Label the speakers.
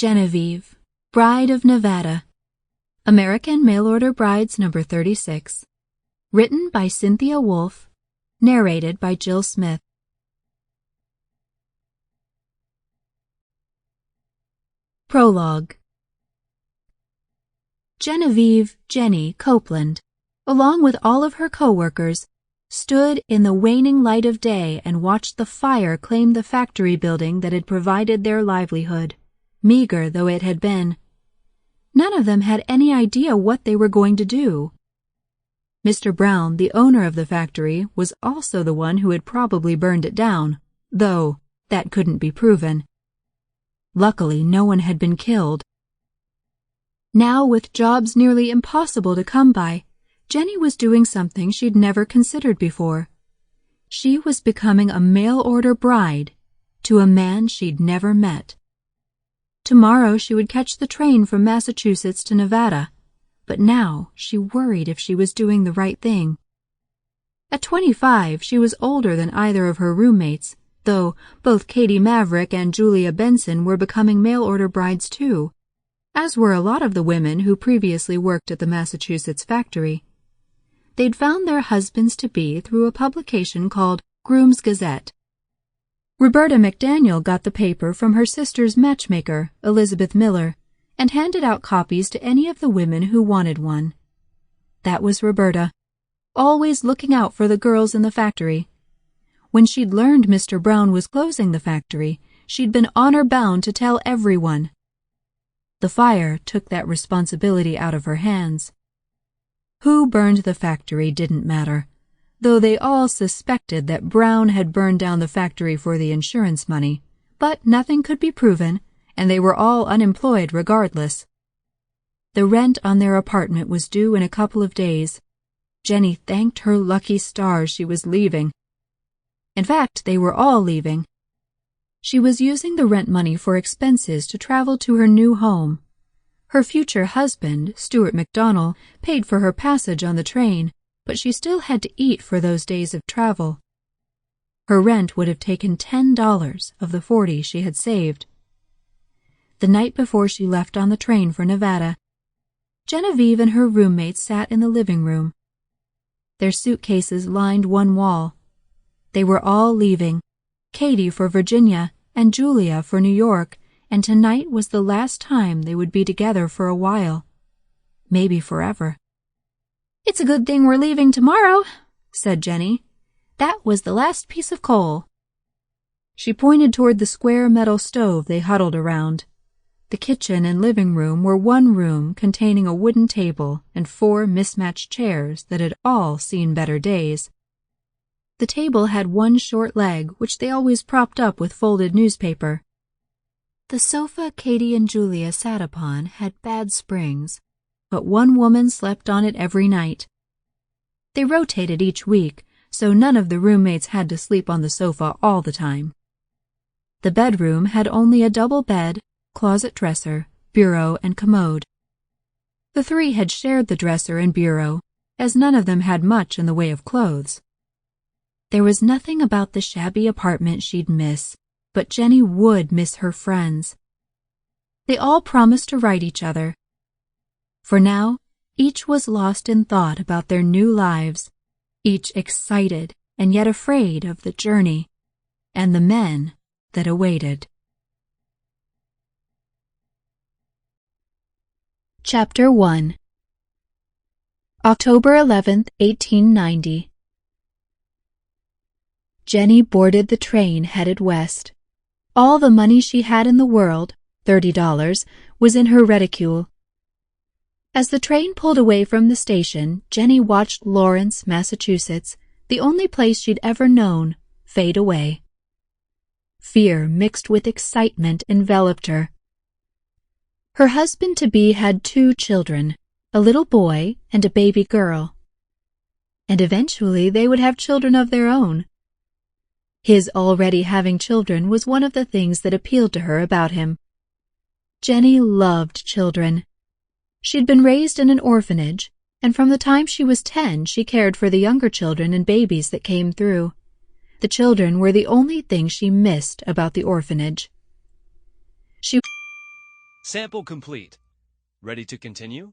Speaker 1: Genevieve, Bride of Nevada. American Mail Order Brides No. 36. Written by Cynthia Woolf. Narrated by Jill Smith. Prologue. Genevieve Genny Copeland, along with all of her co-workers, stood in the waning light of day and watched the fire claim the factory building that had provided their livelihood, meager though it had been. None of them had any idea what they were going to do. Mr. Brown, the owner of the factory, was also the one who had probably burned it down, though that couldn't be proven. Luckily, no one had been killed. Now, with jobs nearly impossible to come by, Genny was doing something she'd never considered before. She was becoming a mail-order bride to a man she'd never met. Tomorrow she would catch the train from Massachusetts to Nevada, but now she worried if she was doing the right thing. At 25, she was older than either of her roommates, though both Katie Maverick and Julia Benson were becoming mail-order brides too, as were a lot of the women who previously worked at the Massachusetts factory. They'd found their husbands-to-be through a publication called Groom's Gazette. Roberta McDaniel got the paper from her sister's matchmaker, Elizabeth Miller, and handed out copies to any of the women who wanted one. That was Roberta, always looking out for the girls in the factory. When she'd learned Mr. Brown was closing the factory, she'd been honor-bound to tell everyone. The fire took that responsibility out of her hands. Who burned the factory didn't matter, though they all suspected that Brown had burned down the factory for the insurance money, but nothing could be proven, and they were all unemployed regardless. The rent on their apartment was due in a couple of days. Genny thanked her lucky stars she was leaving. In fact, they were all leaving. She was using the rent money for expenses to travel to her new home. Her future husband, Stuart MacDonnell, paid for her passage on the train, but she still had to eat for those days of travel. Her rent would have taken $10 of the $40 she had saved. The night before she left on the train for Nevada, Genevieve and her roommates sat in the living room. Their suitcases lined one wall. They were all leaving, Katie for Virginia and Julia for New York, and tonight was the last time they would be together for a while. Maybe forever. "It's a good thing we're leaving tomorrow," said Genny. "That was the last piece of coal." She pointed toward the square metal stove they huddled around. The kitchen and living room were one room containing a wooden table and 4 mismatched chairs that had all seen better days. The table had one short leg, which they always propped up with folded newspaper. The sofa Katie and Julia sat upon had bad springs, but one woman slept on it every night. They rotated each week, so none of the roommates had to sleep on the sofa all the time. The bedroom had only a double bed, closet dresser, bureau, and commode. The 3 had shared the dresser and bureau, as none of them had much in the way of clothes. There was nothing about the shabby apartment she'd miss, but Genny would miss her friends. They all promised to write each other. For now, each was lost in thought about their new lives, each excited and yet afraid of the journey and the men that awaited. Chapter 1. October 11th, 1890. Genny boarded the train headed west. All the money she had in the world, $30, was in her reticule. As the train pulled away from the station, Genny watched Lawrence, Massachusetts, the only place she'd ever known, fade away. Fear mixed with excitement enveloped her. Her husband-to-be had 2 children, a little boy and a baby girl. And eventually they would have children of their own. His already having children was one of the things that appealed to her about him. Genny loved children. She'd been raised in an orphanage, and from the time she was 10 she cared for the younger children and babies that came through. The children were the only thing she missed about the orphanage. She
Speaker 2: Sample complete. Ready to continue?